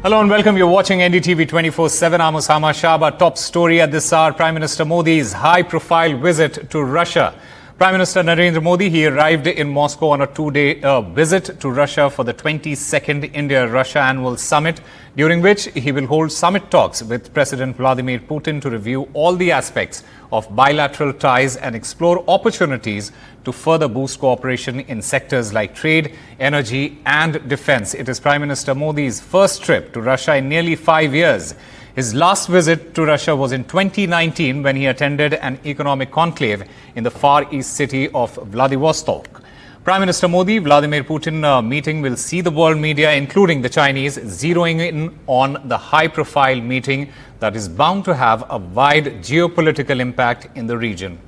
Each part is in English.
Hello and welcome. You're watching NDTV 24/7. I'm Osama Shaba. Top story at this hour, Prime Minister Modi's high-profile visit to Russia. Prime Minister Narendra Modi, he arrived in Moscow on a two-day visit to Russia for the 22nd India-Russia Annual Summit, during which he will hold summit talks with President Vladimir Putin to review all the aspects of bilateral ties and explore opportunities to further boost cooperation in sectors like trade, energy and defense. It is Prime Minister Modi's first trip to Russia in nearly 5 years. His last visit to Russia was in 2019 when he attended an economic conclave in the Far East city of Vladivostok. Prime Minister Modi, Vladimir Putin meeting will see the world media, including the Chinese, zeroing in on the high-profile meeting that is bound to have a wide geopolitical impact in the region.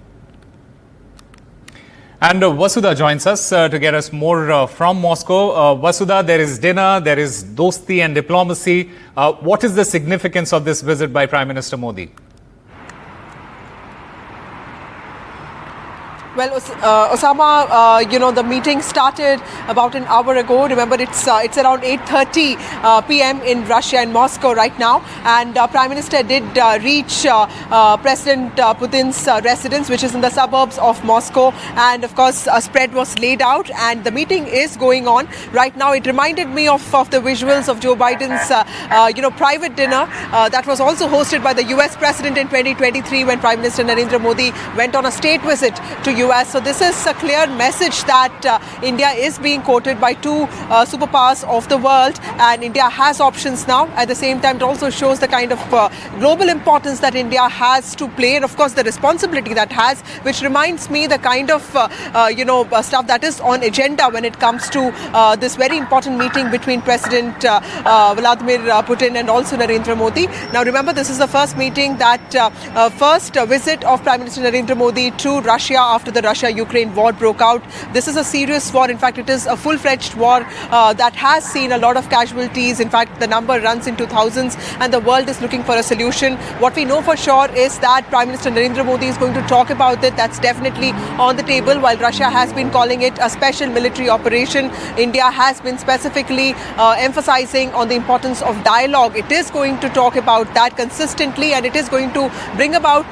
And Vasudha joins us to get us more from Moscow. Vasudha, there is dinner, there is dosti and diplomacy. What is the significance of this visit by Prime Minister Modi? Well, Osama, the meeting started about an hour ago. Remember, it's around 8:30 p.m. in Russia and Moscow right now. And Prime Minister did reach President Putin's residence, which is in the suburbs of Moscow. And of course, a spread was laid out, and the meeting is going on right now. It reminded me of the visuals of Joe Biden's, private dinner that was also hosted by the U.S. President in 2023 when Prime Minister Narendra Modi went on a state visit to US. So this is a clear message that India is being quoted by two superpowers of the world, and India has options now. At the same time, it also shows the kind of global importance that India has to play, and of course the responsibility that has, which reminds me the kind of stuff that is on agenda when it comes to this very important meeting between President Vladimir Putin and also Narendra Modi. Now remember, this is the first meeting first visit of Prime Minister Narendra Modi to Russia after the Russia-Ukraine war broke out. This is a serious war. In fact, it is a full-fledged war that has seen a lot of casualties. In fact, the number runs into thousands, and the world is looking for a solution. What we know for sure is that Prime Minister Narendra Modi is going to talk about it. That's definitely on the table. While Russia has been calling it a special military operation, India has been specifically emphasizing on the importance of dialogue. It is going to talk about that consistently, and it is going to bring about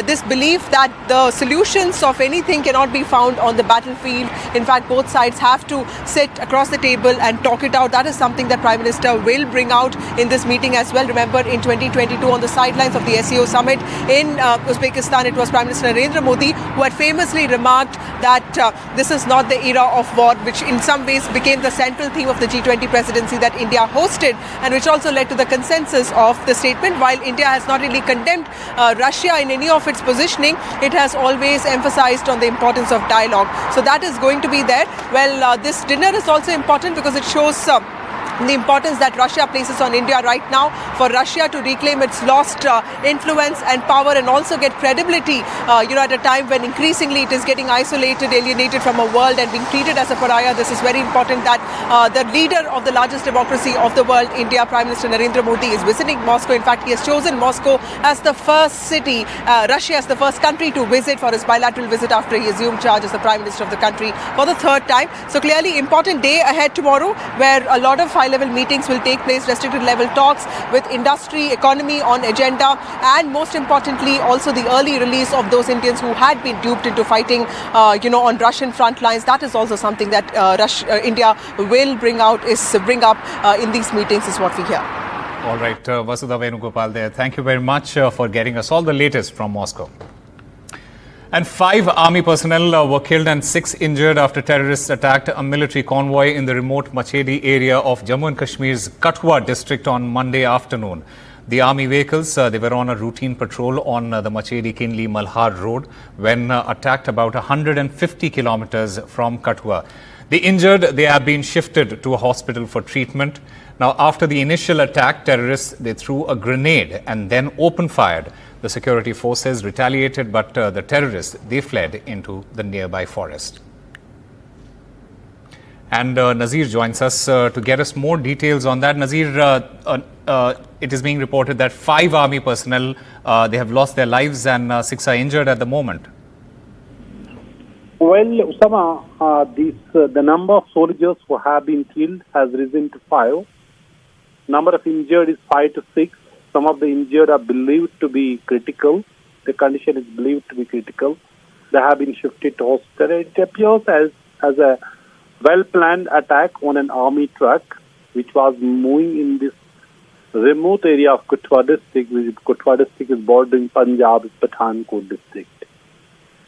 this belief that the solutions of anything cannot be found on the battlefield. In fact, both sides have to sit across the table and talk it out. That is something that Prime Minister will bring out in this meeting as well. Remember, in 2022, on the sidelines of the SCO summit in Uzbekistan, it was Prime Minister Narendra Modi who had famously remarked that this is not the era of war, which in some ways became the central theme of the G20 presidency that India hosted, and which also led to the consensus of the statement. While India has not really condemned Russia in any of its positioning, it has always emphasized on the importance of dialogue. So that is going to be there. Well, this dinner is also important because it shows the importance that Russia places on India right now, for Russia to reclaim its lost influence and power, and also get credibility, at a time when increasingly it is getting isolated, alienated from a world and being treated as a pariah. This is very important that the leader of the largest democracy of the world, India, Prime Minister Narendra Modi, is visiting Moscow. In fact, he has chosen Moscow as the first city, Russia as the first country to visit for his bilateral visit after he assumed charge as the Prime Minister of the country for the third time. So clearly important day ahead tomorrow, where a lot of high-level meetings will take place, restricted level talks with industry, economy on agenda, and most importantly also the early release of those Indians who had been duped into fighting on Russian front lines. That is also something that India will bring up in these meetings, is what we hear. All right, Vasudha Venugopal there. Thank you very much for getting us all the latest from Moscow. And 5 army personnel were killed and 6 injured after terrorists attacked a military convoy in the remote Machedi area of Jammu and Kashmir's Kathua district on Monday afternoon. The army vehicles, they were on a routine patrol on the Machedi-Kinli-Malhar road when attacked about 150 kilometers from Kathua. The injured, they have been shifted to a hospital for treatment. Now, after the initial attack, terrorists, they threw a grenade and then opened fired. The security forces retaliated, but the terrorists, they fled into the nearby forest. And Nazir joins us to get us more details on that. Nazir, it is being reported that 5 army personnel, they have lost their lives and 6 are injured at the moment. Well, Usama, the number of soldiers who have been killed has risen to 5. Number of injured is 5 to 6. Some of the injured are believed to be critical. The condition is believed to be critical. They have been shifted to hospital. It appears as a well-planned attack on an army truck which was moving in this remote area of Kathua district, which Kathua district is bordering Punjab's Pathankot district.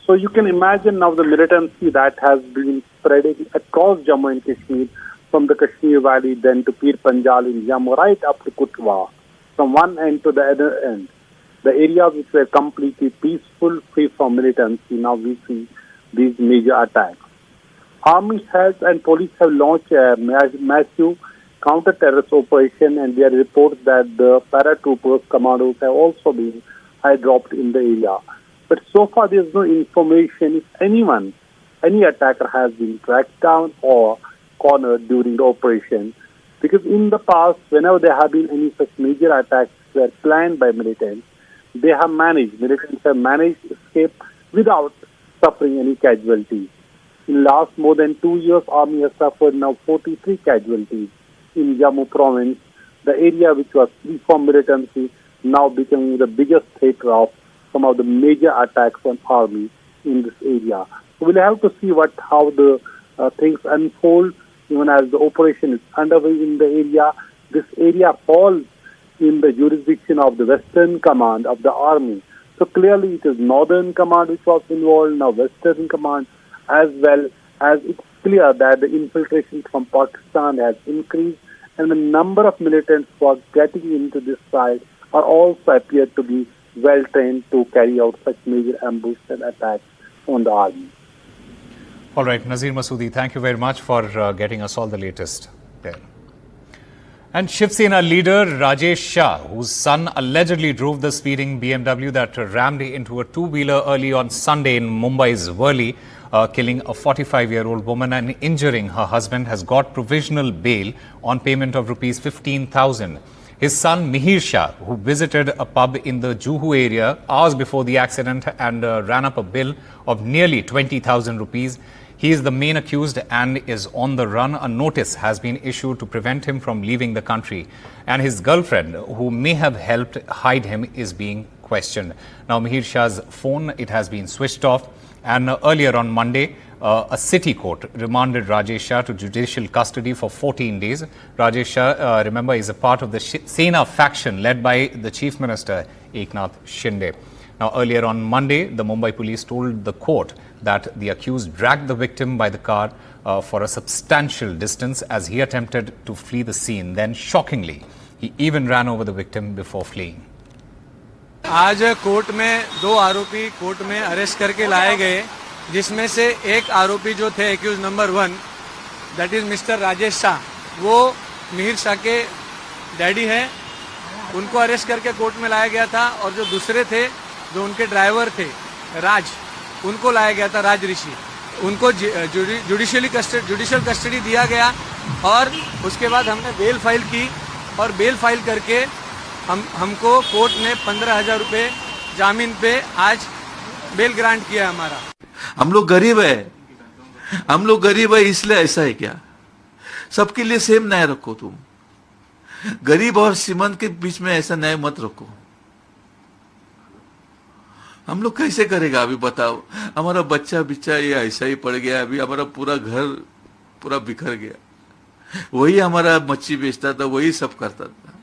So you can imagine now the militancy that has been spreading across Jammu and Kashmir, from the Kashmir Valley, then to Pir Panjal in Jammu, right up to Kathua, from one end to the other end. The areas which were completely peaceful, free from militancy, now we see these major attacks. Army has and police have launched a massive counter-terrorist operation, and there are reports that the paratroopers, commandos have also been dropped in the area. But so far there is no information if any attacker has been tracked down or cornered during the operation. Because in the past, whenever there have been any such major attacks were planned by militants, militants have managed escape without suffering any casualties. In last more than 2 years, army has suffered now 43 casualties in Jammu province, the area which was free from militancy, now becoming the biggest theatre of some of the major attacks on army in this area. So we'll have to see how the things unfold, even as the operation is underway in the area. This area falls in the jurisdiction of the Western Command of the Army. So clearly it is Northern Command which was involved, now Western Command, as well as it's clear that the infiltration from Pakistan has increased, and the number of militants who are getting into this side are also appear to be well trained to carry out such major ambush and attacks on the army. All right, Nazir Masoodi, thank you very much for getting us all the latest there. And Shiv Sena leader Rajesh Shah, whose son allegedly drove the speeding BMW that rammed into a two-wheeler early on Sunday in Mumbai's Worli, killing a 45-year-old woman and injuring her husband, has got provisional bail on payment of rupees 15,000. His son Mihir Shah, who visited a pub in the Juhu area hours before the accident and ran up a bill of nearly 20,000 rupees. He is the main accused and is on the run. A notice has been issued to prevent him from leaving the country. And his girlfriend, who may have helped hide him, is being questioned. Now, Mihir Shah's phone, it has been switched off. And earlier on Monday, a city court remanded Rajesh Shah to judicial custody for 14 days. Rajesh Shah, remember, is a part of the Sena faction led by the Chief Minister, Eknath Shinde. Now, earlier on Monday, the Mumbai police told the court that the accused dragged the victim by the car for a substantial distance as he attempted to flee the scene. Then, shockingly, he even ran over the victim before fleeing. आज court में 2 आरोपी court में arrest करके लाए गए, जिसमें से एक आरोपी जो थे accuse number 1, that is mister Rajesh Shah, वो मिहिर शाह के डैडी हैं. उनको अरेस्ट करके कोर्ट में लाया गया था. और जो दूसरे थे, जो उनके ड्राइवर थे राज, उनको लाया गया था, राज ऋषि. उनको जुडिशियल कस्टडी दिया गया और उसके बाद हमने बेल फाइल की. और बेल फाइल करके हमको कोर्ट ने 15,000 रुपये जामीन पे आज बेल ग्रांट किया हमारा. हम लोग गरीब है इसलिए ऐसा है क्या? सबके लिए सेम न्याय रखो. तुम गरीब और श्रीमंत के बीच में ऐसा न्याय मत रखो. हम लोग कैसे करेगा अभी बताओ? हमारा बच्चा ये ऐसा ही पड़ गया. अभी हमारा पूरा घर पूरा बिखर गया. वही हमारा मच्छी बेचता था, वही सब करता था.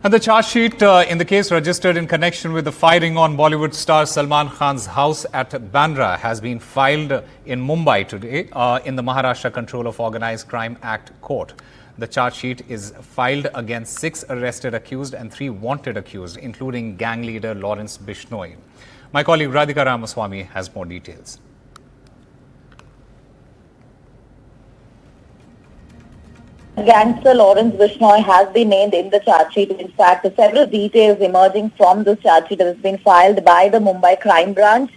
And the charge sheet in the case registered in connection with the firing on Bollywood star Salman Khan's house at Bandra has been filed in Mumbai today in the Maharashtra Control of Organised Crime Act court. The charge sheet is filed against 6 arrested accused and 3 wanted accused, including gang leader Lawrence Bishnoi. My colleague Radhika Ramaswamy has more details. Gangster Lawrence Bishnoi has been named in the charge sheet. In fact, several details emerging from this charge sheet has been filed by the Mumbai Crime Branch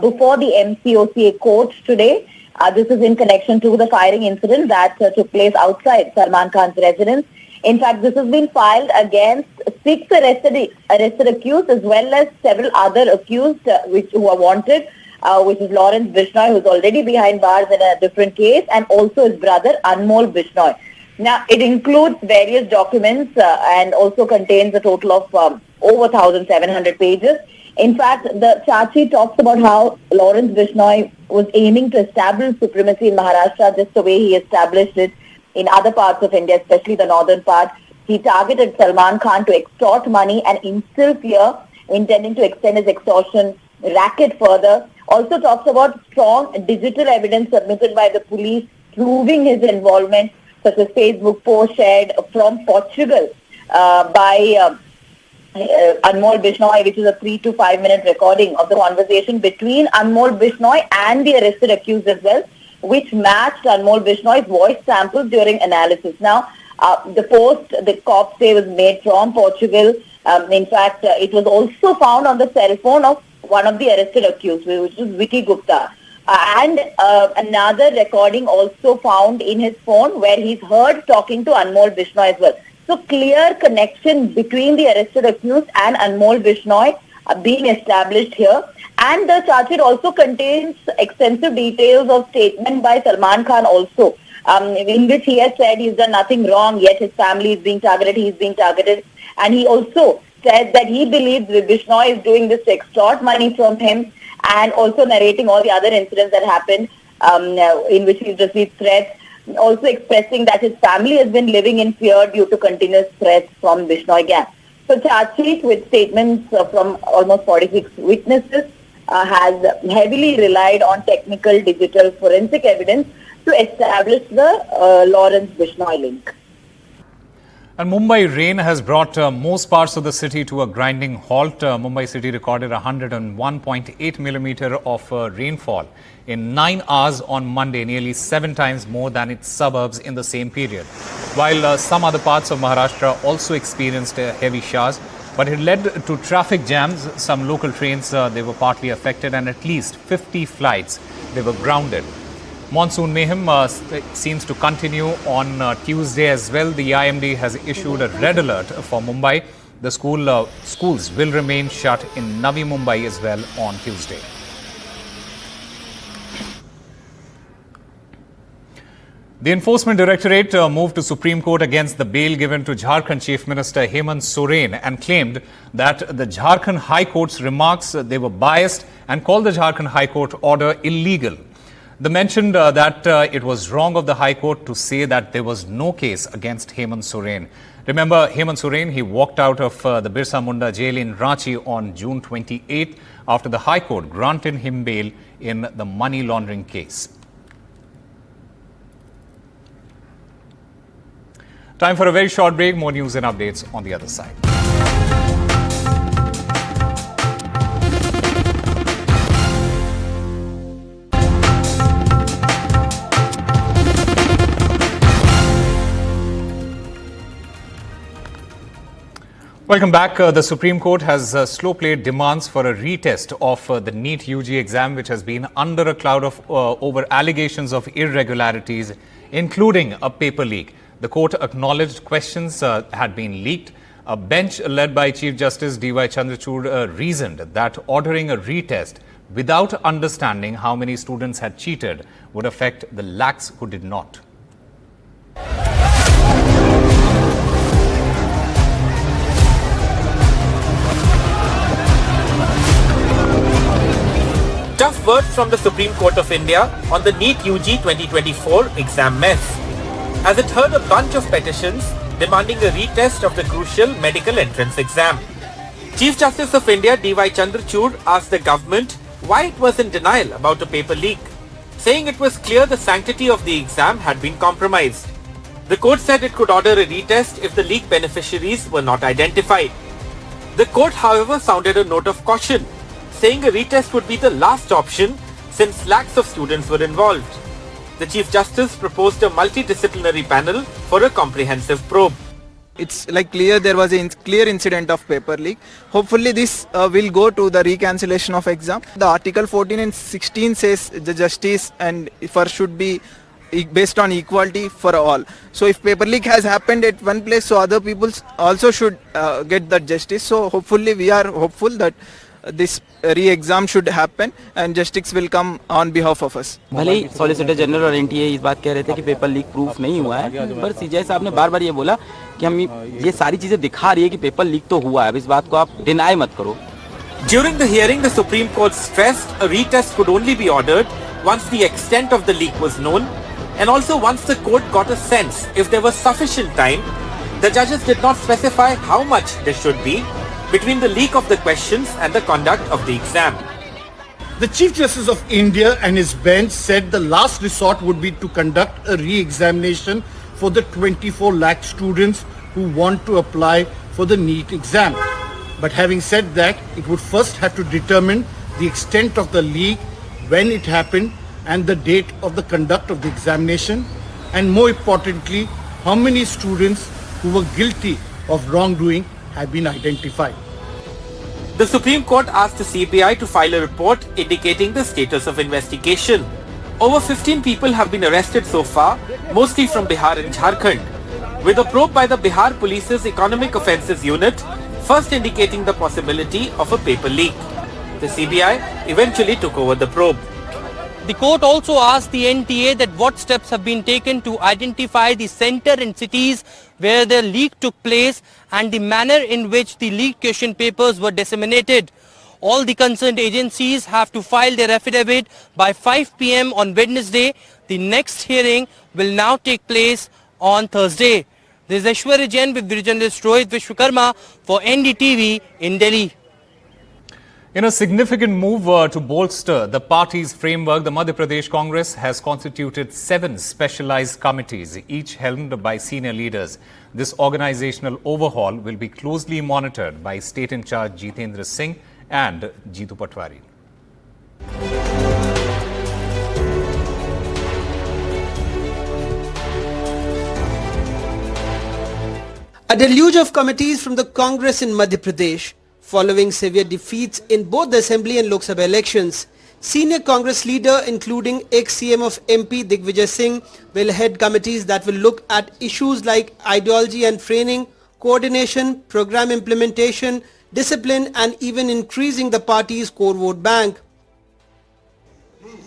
before the MCOCA court today. This is in connection to the firing incident that took place outside Salman Khan's residence. In fact, this has been filed against 6 arrested accused as well as several other accused who are wanted, which is Lawrence Bishnoi, who is already behind bars in a different case, and also his brother Anmol Bishnoi. Now, it includes various documents and also contains a total of over 1,700 pages. In fact, the charge sheet talks about how Lawrence Bishnoi was aiming to establish supremacy in Maharashtra just the way he established it in other parts of India, especially the northern part. He targeted Salman Khan to extort money and instill fear, intending to extend his extortion racket further. Also talks about strong digital evidence submitted by the police proving his involvement, such as Facebook posts shared from Portugal by Anmol Bishnoi, which is a 3 to 5 minute recording of the conversation between Anmol Bishnoi and the arrested accused as well, which matched Anmol Bishnoi's voice samples during analysis. Now, the post, the cops say, was made from Portugal. In fact, it was also found on the cell phone of one of the arrested accused, which is Vicky Gupta. And another recording also found in his phone where he's heard talking to Anmol Bishnoi as well. So clear connection between the arrested accused and Anmol Bishnoi being established here. And the charge sheet also contains extensive details of statement by Salman Khan also, in which he has said he's done nothing wrong, yet his family is being targeted, he's being targeted. And he also said that he believes that Bishnoi is doing this to extort money from him, and also narrating all the other incidents that happened in which he's received threats. Also expressing that his family has been living in fear due to continuous threats from Bishnoi gang. So charge sheet with statements from almost 46 witnesses has heavily relied on technical digital forensic evidence to establish the Lawrence Bishnoi link. And Mumbai rain has brought most parts of the city to a grinding halt. Mumbai city recorded 101.8 millimeter of rainfall in 9 hours on Monday, nearly 7 times more than its suburbs in the same period. While some other parts of Maharashtra also experienced heavy showers, but it led to traffic jams. Some local trains, they were partly affected, and at least 50 flights, they were grounded. Monsoon mayhem seems to continue on Tuesday as well. The IMD has issued a red alert for Mumbai. The schools will remain shut in Navi Mumbai as well on Tuesday. The Enforcement Directorate moved to Supreme Court against the bail given to Jharkhand Chief Minister Hemant Soren and claimed that the Jharkhand High Court's remarks, they were biased, and called the Jharkhand High Court order illegal. They mentioned that it was wrong of the High Court to say that there was no case against Hemant Soren. Remember, Hemant Soren, he walked out of the Birsa Munda jail in Ranchi on June 28 after the High Court granted him bail in the money laundering case. Time for a very short break. More news and updates on the other side. Welcome back. The Supreme Court has slow-played demands for a retest of the NEET-UG exam, which has been under a cloud of over allegations of irregularities, including a paper leak. The court acknowledged questions had been leaked. A bench led by Chief Justice D.Y. Chandrachud reasoned that ordering a retest without understanding how many students had cheated would affect the lakhs who did not. Tough words from the Supreme Court of India on the NEET-UG 2024 exam mess, as it heard a bunch of petitions demanding a retest of the crucial medical entrance exam. Chief Justice of India D.Y. Chandrachud asked the government why it was in denial about a paper leak, saying it was clear the sanctity of the exam had been compromised. The court said it could order a retest if the leak beneficiaries were not identified. The court, however, sounded a note of caution, saying a retest would be the last option since lakhs of students were involved. The Chief Justice proposed a multidisciplinary panel for a comprehensive probe. It's like clear there was a clear incident of paper leak. Hopefully this will go to the recancellation of exam. The Article 14 and 16 says the justice and should be based on equality for all. So if paper leak has happened at one place, so other people also should get that justice. So hopefully we are hopeful that this re-exam should happen and justice will come on behalf of us. भले ही solicitor general और NTA इस बात कह रहे थे कि paper leak proof नहीं हुआ है, पर सीजे साहब ने बार बार ये बोला कि हम ये सारी चीजें दिखा रही है कि पेपर लीक तो हुआ है, अब इस बात को आप डिनाई मत करो. During the hearing, the Supreme Court stressed a retest could only be ordered once the extent of the leak was known, and also once the court got a sense if there was sufficient time. The judges did not specify how much there should be between the leak of the questions and the conduct of the exam. The Chief Justice of India and his bench said the last resort would be to conduct a re-examination for the 24 lakh students who want to apply for the NEET exam. But having said that, it would first have to determine the extent of the leak, when it happened, and the date of the conduct of the examination, and more importantly, how many students who were guilty of wrongdoing have been identified. The Supreme Court asked the CBI to file a report indicating the status of investigation. Over 15 people have been arrested so far, mostly from Bihar and Jharkhand, with a probe by the Bihar Police's Economic Offences Unit first indicating the possibility of a paper leak. The CBI eventually took over the probe. The court also asked the NTA that what steps have been taken to identify the center and cities where the leak took place and the manner in which the leaked question papers were disseminated. All the concerned agencies have to file their affidavit by 5 p.m. on Wednesday. The next hearing will now take place on Thursday. This is Aishwarya Jain with video journalist Rohit Vishwakarma for NDTV in Delhi. In a significant move to bolster the party's framework, the Madhya Pradesh Congress has constituted 7 specialized committees, each helmed by senior leaders. This organizational overhaul will be closely monitored by State in Charge Jitendra Singh and Jeetu Patwari. A deluge of committees from the Congress in Madhya Pradesh. Following severe defeats in both the Assembly and Lok Sabha elections, senior Congress leader including ex-CM of MP Digvijay Singh will head committees that will look at issues like ideology and training, coordination, program implementation, discipline and even increasing the party's core vote bank.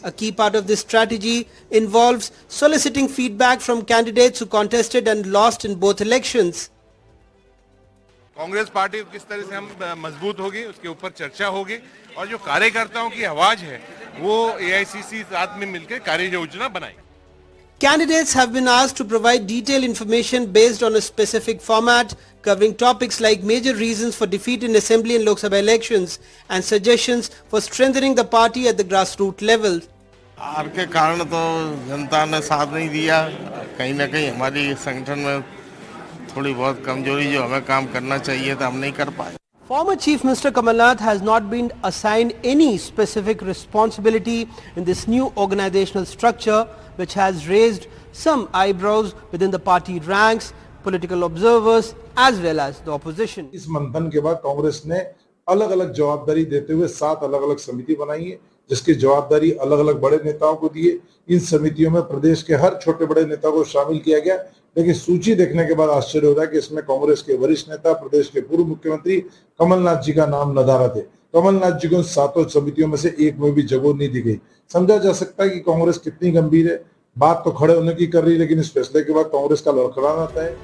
A key part of this strategy involves soliciting feedback from candidates who contested and lost in both elections. Congress party किस तरह से हम मजबूत होगी उसके ऊपर चर्चा होगी और जो कार्यकर्ताओं की आवाज है वो एआईसीसी साथ में मिलकर कार्य योजना बनाएगी. Candidates have been asked to provide detailed information based on a specific format covering topics like major reasons for defeat in Assembly and Lok Sabha elections and suggestions for strengthening the party at the grassroots level. हार के कारण तो जनता ने साथ नहीं दिया, कहीं ना कहीं हमारी संगठन में थोड़ी बहुत कमजोरी जो हमें काम करना चाहिए था हम नहीं कर पाए. Former Chief Minister Kamal Nath has not been assigned any specific responsibility in this new organizational structure, which has raised some eyebrows within the party ranks, political observers as well as the opposition. इस मंथन के बाद कांग्रेस ने अलग-अलग जवाबदारी देते हुए 7 अलग-अलग समिति बनाई है, जिसकी जवाबदारी अलग-अलग बड़े नेताओं को दी है. इन समितियों में प्रदेश के हर छोटे बड़े नेता को शामिल किया गया. लेकिन सूची देखने के बाद आश्चर्य हो रहा है कि इसमें कांग्रेस के वरिष्ठ नेता, प्रदेश के पूर्व मुख्यमंत्री कमलनाथ जी का नाम नदारद है. कमलनाथ जी को 7 समितियों में से एक में भी जगह नहीं दी गई. समझा जा सकता है कि कांग्रेस कितनी गंभीर है. बात तो खड़े होने की कर रही है, लेकिन इस फैसले के बाद कांग्रेस का लड़खड़ाना आता है.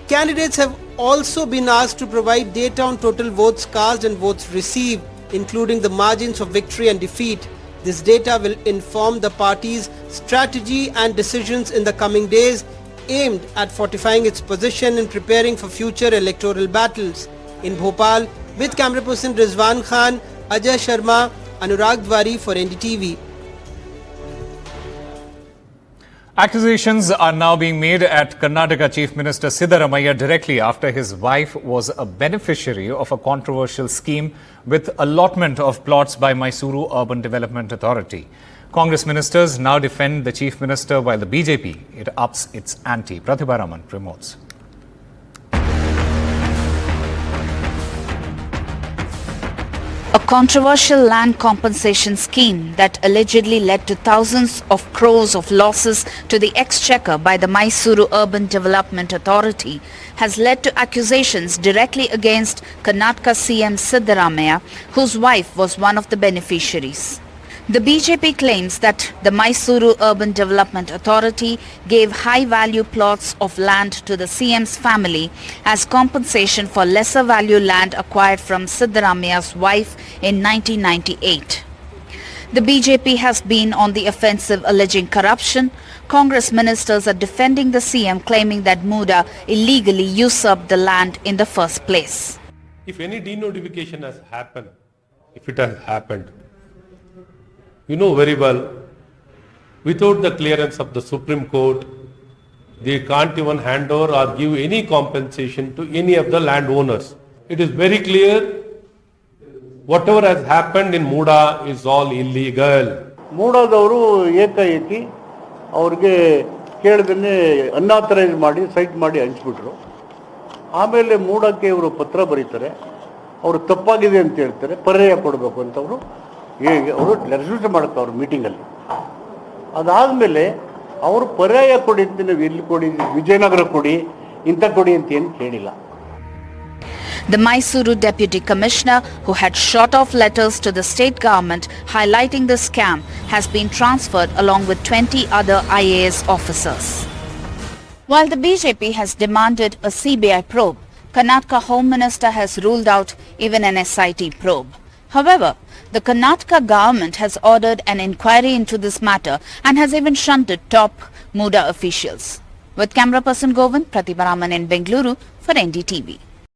Candidates have also been asked to provide data on total votes cast and votes received, including the margins of victory and defeat. This data will inform the party's strategy and decisions in the coming days, aimed at fortifying its position and preparing for future electoral battles. In Bhopal, with camera person Rizwan Khan, Ajay Sharma, Anurag Dwari for NDTV. Accusations are now being made at Karnataka Chief Minister Siddaramaiah directly after his wife was a beneficiary of a controversial scheme with allotment of plots by Mysuru Urban Development Authority. Congress ministers now defend the Chief Minister while the BJP, it ups its ante. Pratibha Raman promotes. A controversial land compensation scheme that allegedly led to thousands of crores of losses to the exchequer by the Mysuru Urban Development Authority has led to accusations directly against Karnataka CM Siddaramaiah, whose wife was one of the beneficiaries. The BJP claims that the Mysuru Urban Development Authority gave high-value plots of land to the CM's family as compensation for lesser value land acquired from Siddaramaiah's wife in 1998. The BJP has been on the offensive alleging corruption. Congress ministers are defending the CM, claiming that MUDA illegally usurped the land in the first place. If any denotification has happened, if it has happened, you know very well, without the clearance of the Supreme Court, they can't even hand over or give any compensation to any of the landowners. It is very clear, whatever has happened in MUDA is all illegal. ಮೂಡಾದವರು ಏಕಾಏಕಿ ಅವ್ರಿಗೆ ಕೇಳದನ್ನೇ unauthorise ಮಾಡಿ site ಮಾಡಿ ಹಂಚ್ಬಿಟ್ರು. ಆಮೇಲೆ ಮೂಡಕ್ಕೆ ಇವರು ಪತ್ರ ಬರೀತಾರೆ, ಅವರು ತಪ್ಪಾಗಿದೆ ಅಂತ ಹೇಳ್ತಾರೆ, ಪರ್ಯಾಯ ಕೊಡಬೇಕು ಅಂತ ಅವರು ರೆಸಲ್ಯೂಷನ್ ಮಾಡ್ತಾರೆ ಅವ್ರ ಮೀಟಿಂಗಲ್ಲಿ. ಅದಾದಮೇಲೆ ಅವರು ಪರ್ಯಾಯ ಕೊಡಿ ಅಂತ ನಾವು ಎಲ್ಲಿ ಕೊಡಿ, ವಿಜಯನಗರ ಕೊಡಿ, ಇಂಥ ಕೊಡಿ ಅಂತ ಏನು ಕೇಳಿಲ್ಲ. The Mysuru Deputy Commissioner, who had shot off letters to the state government highlighting the scam, has been transferred along with 20 other IAS officers. While the BJP has demanded a CBI probe, Karnataka Home Minister has ruled out even an SIT probe. However, the Karnataka government has ordered an inquiry into this matter and has even shunted top MUDA officials. With camera person Govind, Pratibha Raman in Bengaluru for NDTV.